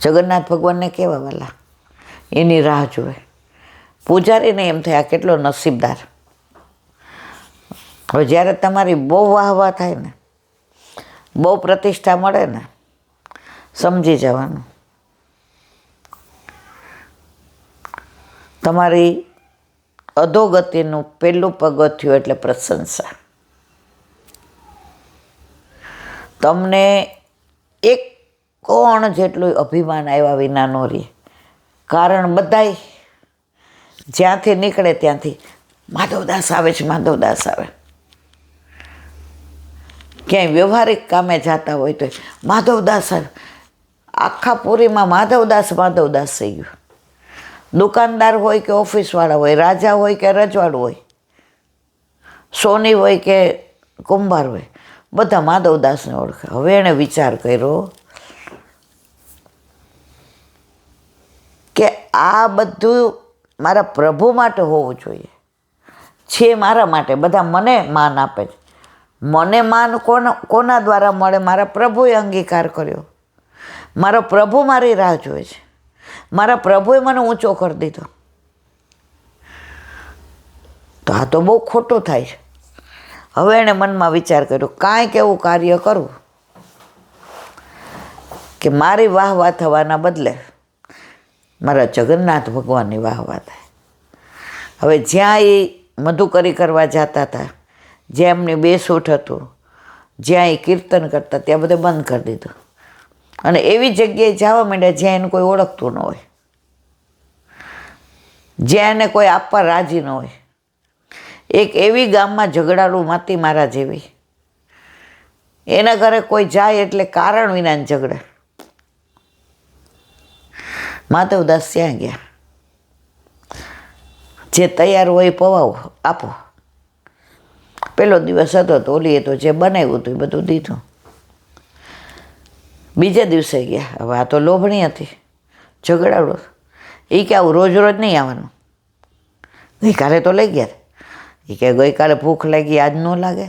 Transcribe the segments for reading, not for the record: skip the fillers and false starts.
જગન્નાથ ભગવાનને કેવા વાલા, એની રાહ જોવે. પૂજારીને એમ થાય આ કેટલો નસીબદાર. હવે જ્યારે તમારી બહુ વાહવા થાય ને, બહુ પ્રતિષ્ઠા મળે ને, સમજી જવાનું તમારી અધોગતિનું પહેલું પગથિયું એટલે પ્રશંસા. તમને એક કોણ જેટલું અભિમાન આવ્યા વિના ન રહે. કારણ બધાય જ્યાંથી નીકળે ત્યાંથી માધવદાસ આવે છે, માધવદાસ આવે. ક્યાંય વ્યવહારિક કામે જતા હોય તો માધવદાસ આવે. આખા પુરીમાં માધવદાસ માધવદાસ થઈ ગયું. દુકાનદાર હોય કે ઓફિસવાળા હોય, રાજા હોય કે રજવાડું હોય, સોની હોય કે કુંભાર હોય, બધા માધવદાસને ઓળખે. હવે એણે વિચાર કર્યો કે આ બધું મારા પ્રભુ માટે હોવું જોઈએ, છે મારા માટે. બધા મને માન આપે છે. મને માન કોના દ્વારા મળે? મારા પ્રભુએ અંગીકાર કર્યો. મારો પ્રભુ મારી રાહ જોવે છે. મારા પ્રભુએ મને ઊંચો કરી દીધો. તો આ તો બહુ ખોટું થાય છે. હવે એણે મનમાં વિચાર કર્યો કાંઈક એવું કાર્ય કરવું કે મારી વાહવા થવાના બદલે મારા જગન્નાથ ભગવાનની વાહવા થાય. હવે જ્યાં એ મધુકરી કરવા જતા હતા, જ્યાં એમની બેસૂટ હતું, જ્યાં એ કીર્તન કરતા, ત્યાં બધે બંધ કરી દીધું. અને એવી જગ્યાએ જવા માંડ્યા જ્યાં એને કોઈ ઓળખતું ન હોય, જ્યાં એને કોઈ આપવા રાજી ન હોય. એક એવી ગામમાં ઝઘડાળું માતી મારા જેવી, એના ઘરે કોઈ જાય એટલે કારણ વિનાને ઝઘડે. માધવદાસ ત્યાં ગયા. જે તૈયાર હોય પવાવો આપો. પહેલો દિવસ હતો તો ઓલીએ તો જે બનાવ્યું હતું એ બધું દીધું. બીજે દિવસે ગયા. હવે આ તો લોભણી હતી, ઝઘડાડો. એ કે આવું રોજ રોજ નહીં આવવાનું. ગઈકાલે તો લઈ ગયા. એ કે ગઈકાલે ભૂખ લાગી, આજ ન લાગે?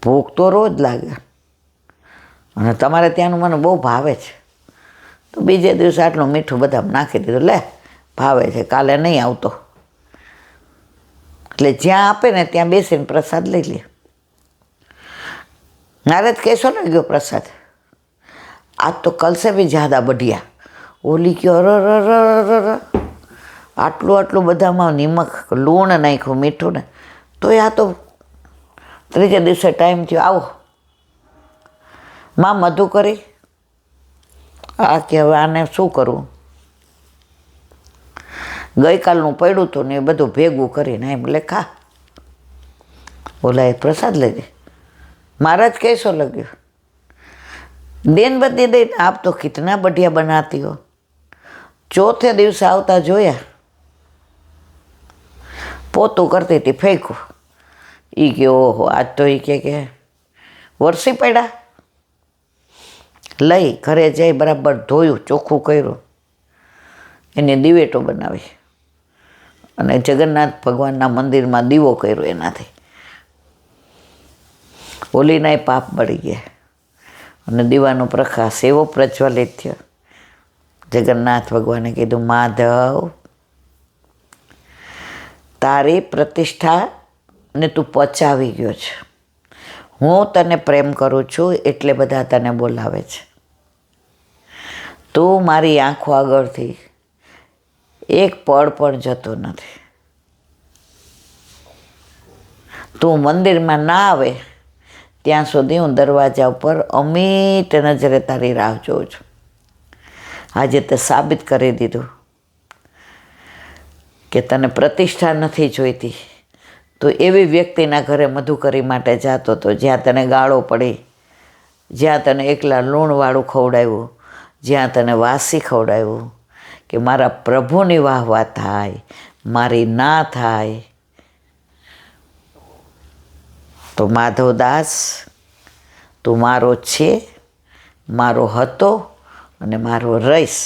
ભૂખ તો રોજ લાગે, અને તમારે ત્યાંનું મને બહુ ભાવે છે. તો બીજે દિવસે આટલું મીઠું બધા નાખી દીધું. લે, ભાવે છે, કાલે નહીં આવતો. એટલે જ્યાં આપે ને ત્યાં બેસીને પ્રસાદ લઈ લે. નારદ કેસો ને ગયો પ્રસાદ, આજ તો કલ સે ભી જ્યાદા બઢિયા. ઓલી કયો અર આટલું આટલું બધામાં નિમક, લૂણ નાખ્યું, મીઠું ને, તો આ તો ત્રીજે દિવસે ટાઈમ થયો, આવો માં મધુ કરી. આ કે હવે આને શું કરવું? ગઈકાલનું પડ્યું હતું ને એ બધું ભેગું કરીને એમ લેખા ઓલા એ પ્રસાદ લઈ દે. મહારાજ कैसो लग्यो? दिन ब दिन आप तो कितना बढ़िया बनाती हो. ચોથે દિવસે આવતા જોયા, પોતું કરતી હતી, ફેંકું. એ કે ઓહો, આજ તો એ કે વરસી પડ્યા. લઈ ઘરે જઈ બરાબર ધોયું, ચોખ્ખું કર્યું, એને દિવેટો બનાવી અને જગન્નાથ ભગવાનના મંદિરમાં દીવો કર્યો. એનાથી ઓલીના પાપ બળી ગયા અને દીવાનો પ્રકાશ એવો પ્રજ્વલિત થયો. જગન્નાથ ભગવાને કીધું, માધવ, તારી પ્રતિષ્ઠાને તું પચાવી ગયો છે. હું તને પ્રેમ કરું છું એટલે બધા તને બોલાવે છે. તું મારી આંખો આગળથી એક પળ પણ જતો નથી. તું મંદિરમાં ના આવે ત્યાં સુધી હું દરવાજા ઉપર અમિત નજરે તારી રાહ જોઉં છું. આજે તે સાબિત કરી દીધું કે તને પ્રતિષ્ઠા નથી જોઈતી. તો એવી વ્યક્તિના ઘરે મધુકરી માટે જતો હતો જ્યાં તને ગાળો પડી, જ્યાં તને એકલા લૂણવાળું ખવડાવ્યું, જ્યાં તને વાસી ખવડાવ્યું. કે મારા પ્રભુની વાહવા થાય, મારી ના થાય. તો માધવદાસ, તું મારો છે, મારો હતો અને મારો રહીશ.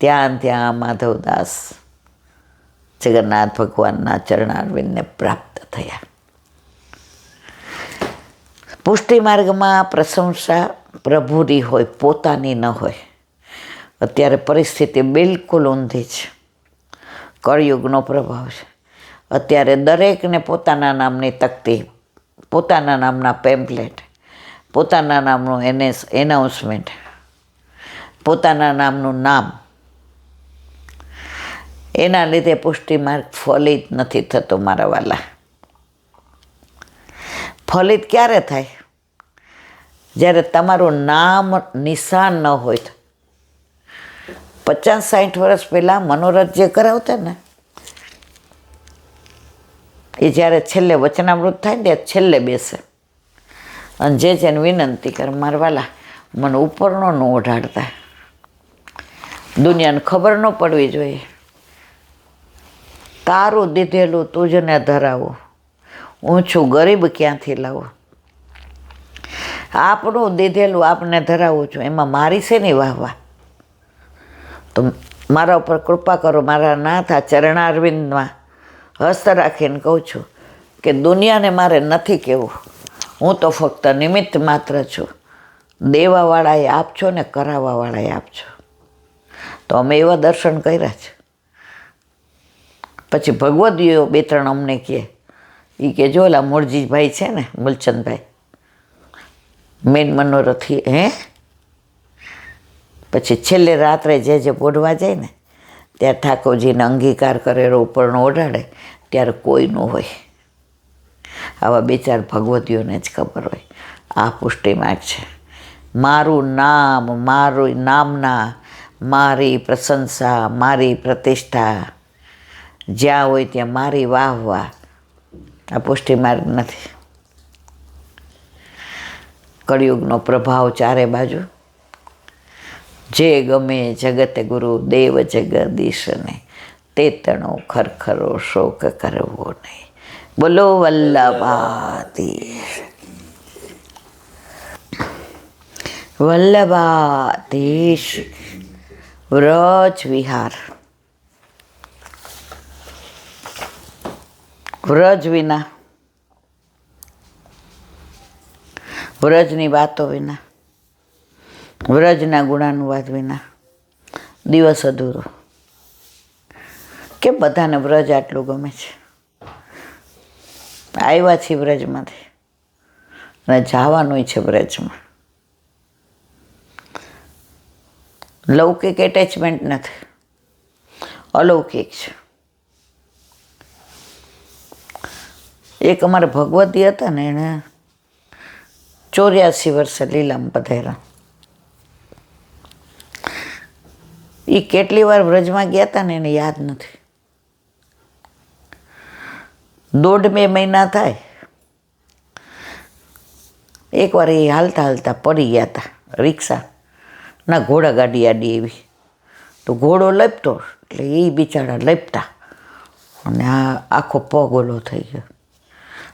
ત્યાં ત્યાં માધવદાસ જગન્નાથ ભગવાનના ચરણારવિંદને પ્રાપ્ત થયા. પુષ્ટિ માર્ગમાં પ્રશંસા પ્રભુની હોય, પોતાની ન હોય. અત્યારે પરિસ્થિતિ બિલકુલ ઊંધી છે. કળયુગનો પ્રભાવ છે. અત્યારે દરેકને પોતાના નામની તકતી, પોતાના નામના પેમ્પલેટ, પોતાના નામનું એનાઉન્સમેન્ટ, પોતાના નામનું નામ. એના લીધે પુષ્ટિ માર્ગ ફલિત નથી થતો મારા વાલા. ફલિત ક્યારે થાય? જ્યારે તમારું નામ નિશાન ન હોય. 50-60 વર્ષ પહેલાં મનોરથ જે કરાવતા ને, એ જ્યારે છેલ્લે વચનામૃત થાય ને ત્યારે છેલ્લે બેસે અને જે છે એને વિનંતી કરે, મારા વાલા મને ઉપરનો ન ઓઢાડતા, દુનિયાને ખબર ન પડવી જોઈએ. તારું દીધેલું તુજને ધરાવો, હું છું ગરીબ ક્યાંથી લાવો. આપણું દીધેલું આપને ધરાવું છું, એમાં મારી શેની વાહવા? તો મારા ઉપર કૃપા કરો મારા નાથ. આ ચરણારવિંદમાં હસ્ત રાખીને કહું છું કે દુનિયાને મારે નથી કહેવું, હું તો ફક્ત નિમિત્ત માત્ર છું. દેવાવાળાએ આપજો ને કરાવવાવાળાએ આપજો. તો અમે એવા દર્શન કર્યા છે. પછી ભગવદીઓ 2-3 અમને કહે, એ કે જો ઓલા મૂળજીભાઈ છે ને, મૂલચંદભાઈ મેન મનોરથી, પછી છેલ્લે રાત્રે જે બોડવા જાય ને ત્યારે ઠાકોરજીને અંગીકાર કરેલો ઉપરનો ઓઢાડે ત્યારે કોઈ ન હોય. આવા 2-4 ભગવતીઓને જ ખબર હોય. આ પુષ્ટિ માર્ગ છે. મારું નામ, મારું નામના, મારી પ્રશંસા, મારી પ્રતિષ્ઠા, જ્યાં હોય ત્યાં મારી વાહ. આ પુષ્ટિ માર્ગ નથી. કળિયુગનો પ્રભાવ ચારે બાજુ. જે ગમે જગત ગુરુ દેવ જગદીશને, તે તણો ખરખરો શોક કરવો નહીં. બોલો વલ્લભાધીશ. વલ્લભાધીશ. વ્રજ વિહાર. વ્રજ વિના, વ્રજની વાતો વિના, વ્રજના ગુણાનુવાદ વિના દિવસ અધૂરો. કેમ બધાને વ્રજ આટલું ગમે છે? આવ્યા છીએ વ્રજમાંથી અને જવાનું છે વ્રજમાં. લૌકિક એટેચમેન્ટ નથી, અલૌકિક છે. એક અમારા ભગવતી હતા ને, એને 84 વર્ષે લીલામાં પધાર્યા. એ કેટલી વાર વ્રજમાં ગયા હતા ને એને યાદ નથી. 1.5-2 મહિના થાય. એકવાર એ હાલતા હાલતા પડી ગયા હતા. રિક્ષા ના ઘોડા ગાડી આડી એવી, તો ઘોડો લપતો એટલે એ બિચારા લપતા અને આ આખો પગ ઓલો થઈ ગયો.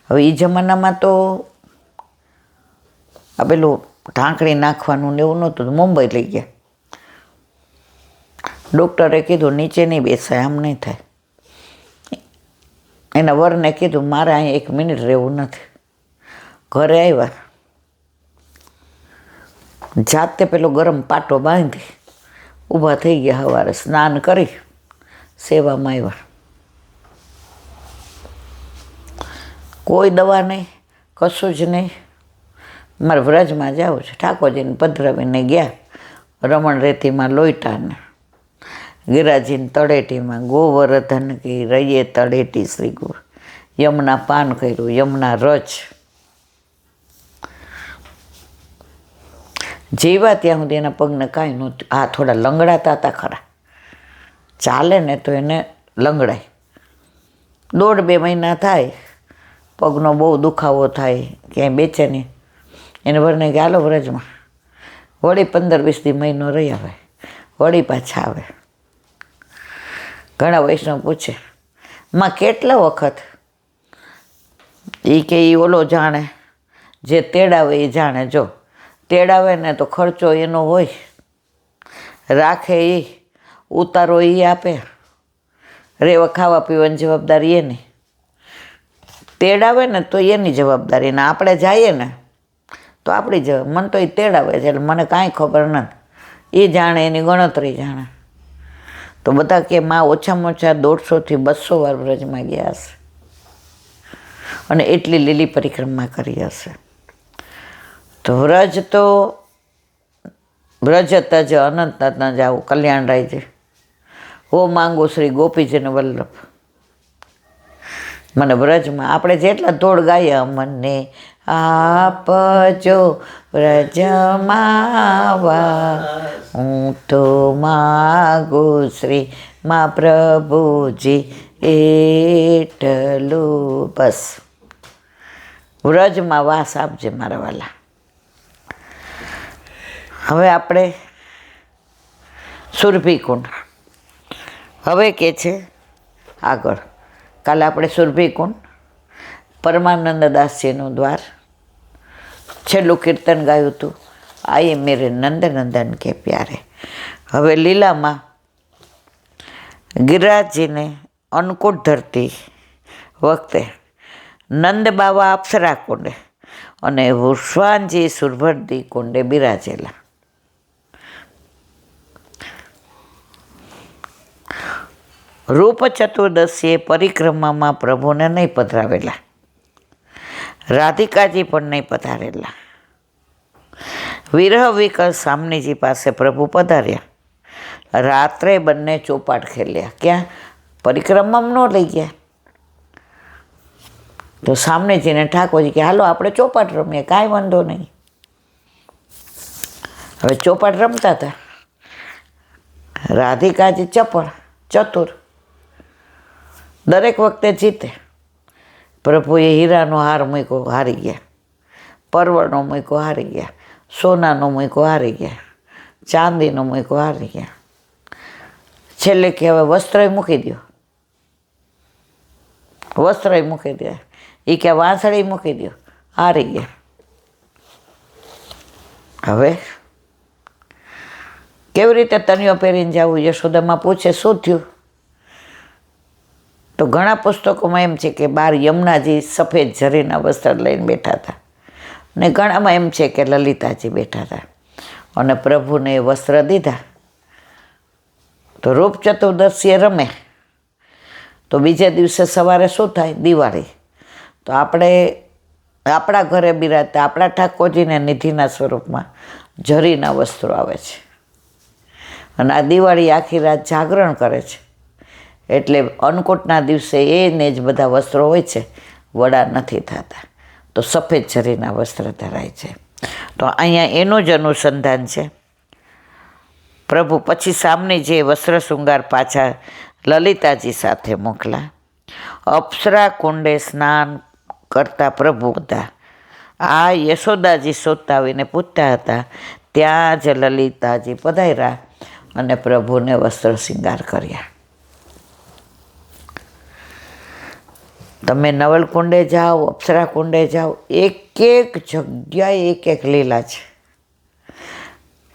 હવે એ જમાનામાં તો આ પેલું ઢાંકણી નાખવાનું ને એવું નહોતું. મુંબઈ લઈ ગયા. ડૉક્ટરે કીધું નીચે નહીં બેસાય, આમ નહીં થાય. એના વરને કીધું મારે અહીં 1 મિનિટ રહેવું નથી. ઘરે આવ્યા, જાતે પેલો ગરમ પાટો બાંધી ઊભા થઈ ગયા. સવારે સ્નાન કરી સેવામાં આવ્યા. કોઈ દવા નહીં, કશું જ નહીં. મારે વ્રજમાં જાવું છે. ઠાકોરજીને પધરાવીને ગયા. રમણ રેતીમાં લોઈટાને, ગિરાજીને તળેટીમાં, ગોવર્ધન કી રહીએ તળેટી શ્રી ગુરુ. યમુના પાન કર્યું, યમુના રજ. જેવા ત્યાં સુધી એના પગને કાંઈ નહોતું. આ થોડા લંગડાતા હતા ખરા, ચાલે ને તો એને લંગડાય. 1.5-2 મહિના થાય, પગનો બહુ દુખાવો થાય, ક્યાંય બેચેની. એને વરને કે હાલો વ્રજમાં. વળી 15-20 દી મહિનો રહી આવે, વળી પાછા આવે. ઘણા વૈષ્ણવ પૂછે માં કેટલા વખત? એ કે એ ઓલો જાણે, જે તેડાવે એ જાણે. જો તેડાવે ને તો ખર્ચો એનો હોય, રાખે એ, ઉતારો એ આપે, રેવા ખાવા પીવાની જવાબદારી એની. તેડાવે ને તો એની જવાબદારી, ને આપણે જઈએ ને તો આપણી જ મને તો એ તેડાવે છે, એટલે મને કાંઈ ખબર નથી. એ જાણે, એની ગણતરી જાણે. તો બધા કે માં ઓછામાં ઓછા 150 થી 200 વાર વ્રજમાં ગયા હશે અને એટલી લીલી પરિક્રમા કરી હશે. તો વ્રજ તજ અનંત ન જાઓ, કલ્યાણરાયજી. હો માંગો શ્રી ગોપીજન વલ્લભ. મને વ્રજમાં આપણે જેટલા ધોળ ગાઈએ, મને આપજો વ્રજમાં હું તો માગું શ્રી મા પ્રભુજી એટલું. બસ વ્રજમાં વાસ આપજે મારા વાલા. હવે આપણે સુરભીકુંડ, હવે કે છે આગળ. કાલે આપણે સુરભીકુંડ, પરમાનંદદાસજીનું દ્વાર, છેલ્લું કીર્તન ગાયું હતું, આયે મેરે નંદ નંદન કે પ્યારે. હવે લીલામાં ગિરિરાજજીને અન્નકૂટ ધરતી વખતે નંદ બાવા અપ્સરા કુંડે અને વૃષવાનજી સુરભરદી કુંડે બિરાજેલા. રૂપ ચતુર્દશીએ પરિક્રમામાં પ્રભુને નહીં પધરાવેલા, રાધિકાજી પણ નહીં પધારેલા. વિરહ વિકલ સામનીજી પાસે પ્રભુ પધાર્યા. રાત્રે બંને ચોપાટ ખેલ્યા. ક્યાં? પરિક્રમામાં ન લઈ ગયા. તો સામનેજીને ઠાકોરજી કે હાલો આપણે ચોપાટ રમીએ, કાંઈ વાંધો નહીં. હવે ચોપાટ રમતા હતા. રાધિકાજી ચપળ, ચતુર, દરેક વખતે જીતે. પ્રભુએ હીરાનો હાર મૂક્યો, હારી ગયા. પરવળનો મૂક્યો, હારી ગયા. સોનાનો મૂક્યો, હારી ગયા. ચાંદીનો મૂક્યો, હારી ગયા. છેલ્લે કે હવે વસ્ત્રય મૂકી દો, વસ્ત્રય મૂકી દે. એ કે વાંસળી મૂકી દો, હારી ગયા. હવે કેવી રીતે તનિયો પહેરીને જવું? યશોદામાં પૂછે શું થયું? તો ઘણા પુસ્તકોમાં એમ છે કે બાર યમુનાજી સફેદ ઝરીના વસ્ત્ર લઈને બેઠા હતા, ને ઘણામાં એમ છે કે લલિતાજી બેઠા હતા અને પ્રભુને એ વસ્ત્ર દીધા. તો રૂપ ચતુર્દશીએ રમે તો બીજે દિવસે સવારે શું થાય? દિવાળી. તો આપણે આપણા ઘરે બિરાજતા આપણા ઠાકોરજીને નિધિના સ્વરૂપમાં ઝરીના વસ્ત્રો આવે છે અને આ દિવાળી આખી રાત જાગરણ કરે છે. એટલે અન્નકૂટના દિવસે એને જ બધા વસ્ત્રો હોય છે, વડા નથી થતા. તો સફેદ ઝરીના વસ્ત્ર ધરાય છે. તો અહીંયા એનું જ અનુસંધાન છે. પ્રભુ પછી સામને જે વસ્ત્ર શૃંગાર પાછા લલિતાજી સાથે મોકલા. અપ્સરા કુંડે સ્નાન કરતા પ્રભુ હતા. આ યશોદાજી શોધતા આવીને પૂછતા હતા. ત્યાં જ લલિતાજી પધાર્યા અને પ્રભુને વસ્ત્ર શૃંગાર કર્યા. તમે નવલકુંડે જાઓ, અપ્સરા કુંડે જાઓ, એક એક જગ્યાએ એક એક લીલા છે.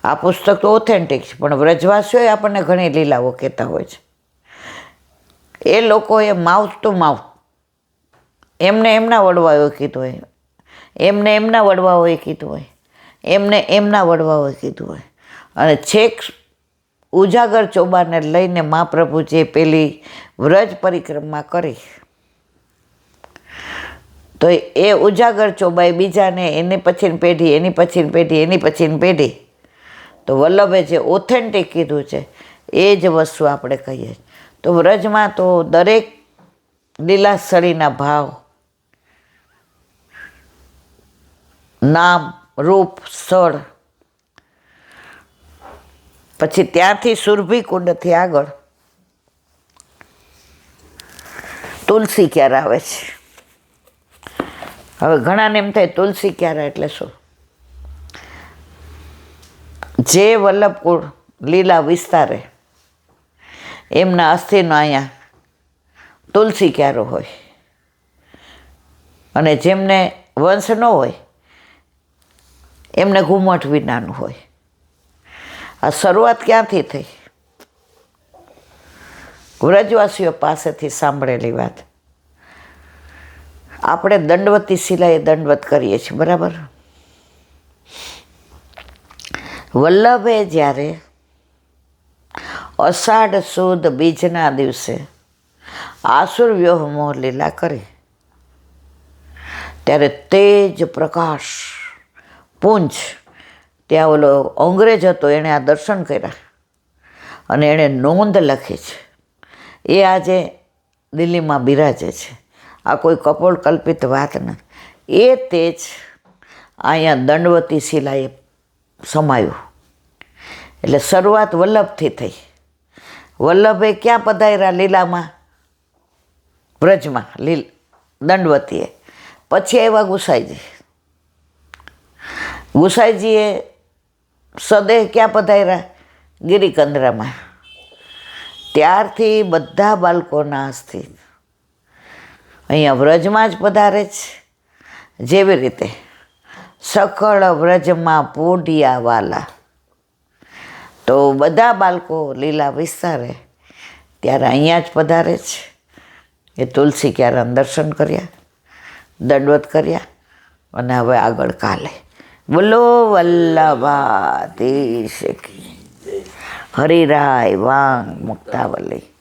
આ પુસ્તક તો ઓથેન્ટિક છે, પણ વ્રજવાસીઓ આપણને ઘણી લીલાઓ કહેતા હોય છે. એ લોકોએ માઉથ ટુ માઉથ એમને એમના વડવાઓએ કીધું હોય, એમને એમના વડવાઓએ કીધું હોય, એમને એમના વડવાઓએ કીધું હોય. અને છેક ઉજાગર ચોબાને લઈને મહાપ્રભુ જે પેલી વ્રજ પરિક્રમા કરી, તો એ ઉજાગર ચોબાએ બીજાને એની પછીની પેઢી, એની પછીની પેઢી, એની પછીની પેઢી, તો વલ્લભે જે ઓથેન્ટિક કીધું છે એ જ વસ્તુ આપણે કહીએ. તો વ્રજમાં તો દરેક લીલાસ્થળીના ભાવ, નામ, રૂપ, સ્થળ, પછી ત્યાંથી સુરભી કુંડથી આગળ તુલસી ક્યારા આવે છે. હવે ઘણાને એમ થાય તુલસી ક્યારા એટલે શું? જે વલ્લભકુળ લીલા વિસ્તારે એમના અસ્થિનો અહીંયા તુલસી ક્યારો હોય, અને જેમને વંશ ન હોય એમને ઘુમટ વિનાનું હોય. આ શરૂઆત ક્યાંથી થઈ? વ્રજવાસીઓ પાસેથી સાંભળેલી વાત. આપણે દંડવતી શિલાએ દંડવત કરીએ છીએ, બરાબર? વલ્લભે જ્યારે અષાઢ સુદ બીજના દિવસે આસુર વ્યોહ મોહ લીલા કરી ત્યારે તેજ પ્રકાશ પુંજ ત્યાં ઓલો અંગ્રેજ હતો, એણે આ દર્શન કર્યા અને એણે નોંધ લખી છે. એ આજે દિલ્હીમાં બિરાજે છે. આ કોઈ કપોળ કલ્પિત વાત નથી. એ તેજ અહીંયા દંડવતી શિલાએ સમાયું. એટલે શરૂઆત વલ્લભથી થઈ. વલ્લભે ક્યાં પધાર્યા? લીલામાં, વ્રજમાં, દંડવતીએ. પછી આવ્યા ગુસાઈજી. ગુસાઈજીએ સદેહ ક્યાં પધાર્યા? ગિરિકંદરામાં. ત્યારથી બધા બાળકોના હસ્તી અહીંયા વ્રજમાં જ પધારે છે. જેવી રીતે સકળ વ્રજમાં પોઢિયા વાલા, તો બધા બાળકો લીલા વિસ્તારે ત્યારે અહીંયા જ પધારે છે. એ તુલસી ક્યારાના દર્શન કર્યા, દંડવત કર્યા અને હવે આગળ કાલે બોલો વલ્લભાધીશ કી. હરિરાય વાંગ મુક્તાવલી.